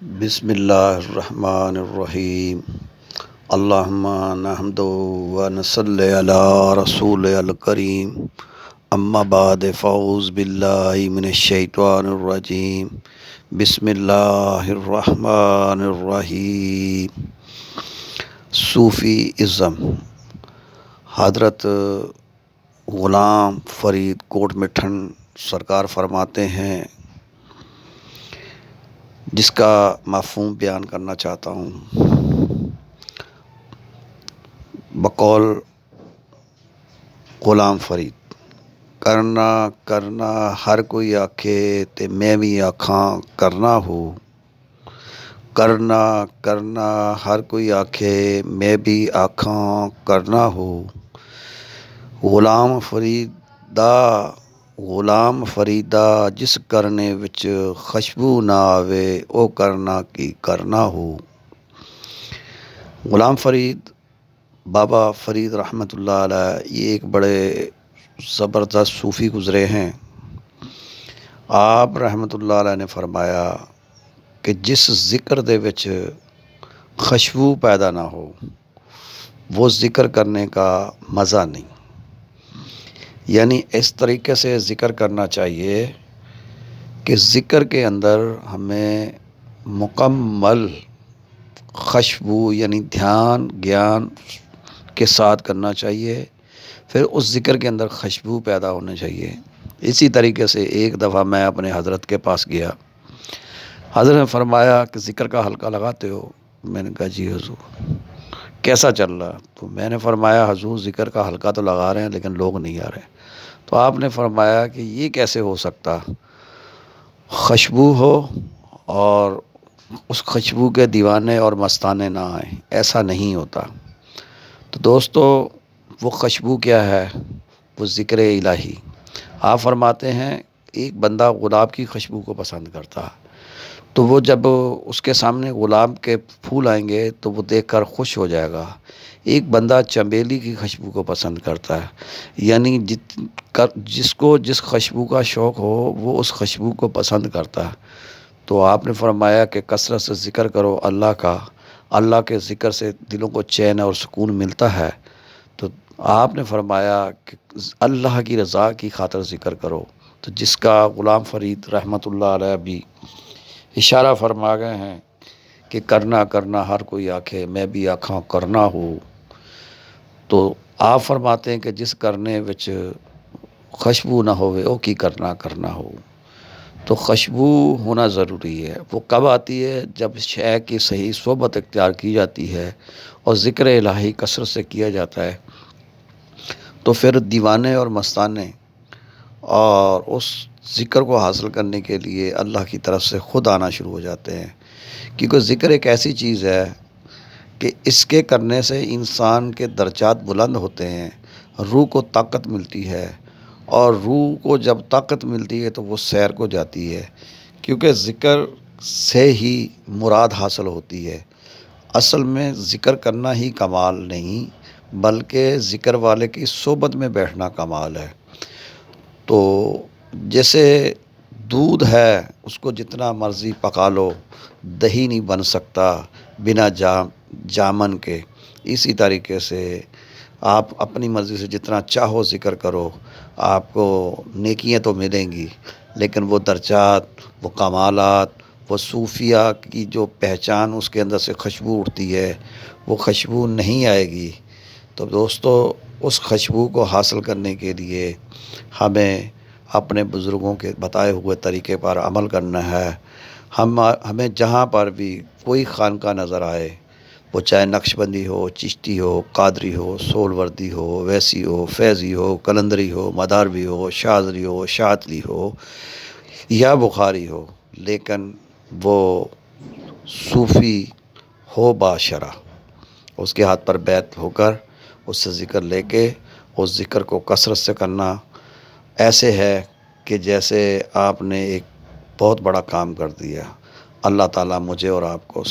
بسم اللہ الرحمن الرحیم۔ اللہم نحمد و نصلی علی رسول الکریم، اما بعد فاعوذ باللہ من الشیطان الرجیم، بسم اللہ الرحمن الرحیم۔ صوفی ازم حضرت غلام فرید کوٹ مٹھن سرکار فرماتے ہیں، جس کا مفہوم بیان کرنا چاہتا ہوں۔ بقول غلام فرید، کرنا ہر کوئی آکھے تے میں بھی آکھاں کرنا ہو، کرنا ہر کوئی آکھے میں بھی آکھاں کرنا ہو۔ غلام فریدا جس کرنے وچ خوشبو نہ آوے او کرنا کی کرنا ہو۔ غلام فرید بابا فرید رحمۃ اللہ علیہ یہ ایک بڑے زبردست صوفی گزرے ہیں۔ آپ رحمۃ اللہ علیہ نے فرمایا کہ جس ذکر دے وچ خوشبو پیدا نہ ہو وہ ذکر کرنے کا مزہ نہیں۔ یعنی اس طریقے سے ذکر کرنا چاہیے کہ ذکر کے اندر ہمیں مکمل خوشبو یعنی دھیان گیان کے ساتھ کرنا چاہیے، پھر اس ذکر کے اندر خوشبو پیدا ہونا چاہیے۔ اسی طریقے سے ایک دفعہ میں اپنے حضرت کے پاس گیا، حضرت نے فرمایا کہ ذکر کا حلقہ لگاتے ہو؟ میں نے کہا جی حضور۔ کیسا چل رہا؟ تو میں نے فرمایا حضور ذکر کا حلقہ تو لگا رہے ہیں لیکن لوگ نہیں آ رہے۔ تو آپ نے فرمایا کہ یہ کیسے ہو سکتا، خوشبو ہو اور اس خوشبو کے دیوانے اور مستانے نہ آئیں، ایسا نہیں ہوتا۔ تو دوستو وہ خوشبو کیا ہے؟ وہ ذکر الہی۔ آپ فرماتے ہیں ایک بندہ گلاب کی خوشبو کو پسند کرتا، تو وہ جب اس کے سامنے گلاب کے پھول آئیں گے تو وہ دیکھ کر خوش ہو جائے گا۔ ایک بندہ چنبیلی کی خوشبو کو پسند کرتا ہے، یعنی جس کو جس خوشبو کا شوق ہو وہ اس خوشبو کو پسند کرتا ہے۔ تو آپ نے فرمایا کہ کثرت سے ذکر کرو اللہ کا، اللہ کے ذکر سے دلوں کو چین اور سکون ملتا ہے۔ تو آپ نے فرمایا کہ اللہ کی رضا کی خاطر ذکر کرو، تو جس کا غلام فرید رحمۃ اللہ علیہ بھی اشارہ فرما گئے ہیں کہ کرنا ہر کوئی آکھے میں بھی آکھاں کرنا ہو۔ تو آپ فرماتے ہیں کہ جس کرنے وچ خوشبو نہ ہوئے او کی کرنا ہو۔ تو خوشبو ہونا ضروری ہے۔ وہ کب آتی ہے؟ جب شے کی صحیح صحبت اختیار کی جاتی ہے اور ذکر الہی کثرت سے کیا جاتا ہے، تو پھر دیوانے اور مستانے اور اس ذکر کو حاصل کرنے کے لیے اللہ کی طرف سے خود آنا شروع ہو جاتے ہیں۔ کیونکہ ذکر ایک ایسی چیز ہے کہ اس کے کرنے سے انسان کے درجات بلند ہوتے ہیں، روح کو طاقت ملتی ہے، اور روح کو جب طاقت ملتی ہے تو وہ سیر کو جاتی ہے، کیونکہ ذکر سے ہی مراد حاصل ہوتی ہے۔ اصل میں ذکر کرنا ہی کمال نہیں بلکہ ذکر والے کی صحبت میں بیٹھنا کمال ہے۔ تو جیسے دودھ ہے اس کو جتنا مرضی پکا لو دہی نہیں بن سکتا بنا جامن کے، اسی طریقے سے آپ اپنی مرضی سے جتنا چاہو ذکر کرو، آپ کو نیکیاں تو ملیں گی لیکن وہ درجات، وہ کمالات، وہ صوفیہ کی جو پہچان اس کے اندر سے خوشبو اٹھتی ہے وہ خوشبو نہیں آئے گی۔ تو دوستو اس خوشبو کو حاصل کرنے کے لیے ہمیں اپنے بزرگوں کے بتائے ہوئے طریقے پر عمل کرنا ہے۔ ہمیں جہاں پر بھی کوئی خانقاہ نظر آئے، وہ چاہے نقش بندی ہو، چشتی ہو، قادری ہو، سولوردی ہو، ویسی ہو، فیضی ہو، کلندری ہو، مداربی ہو، شاذلی ہو، شاطلی ہو یا بخاری ہو، لیکن وہ صوفی ہو باشرہ، اس کے ہاتھ پر بیعت ہو کر اس سے ذکر لے کے اس ذکر کو کثرت سے کرنا ایسے ہے کہ جیسے آپ نے ایک بہت بڑا کام کر دیا۔ اللہ تعالیٰ مجھے اور آپ کو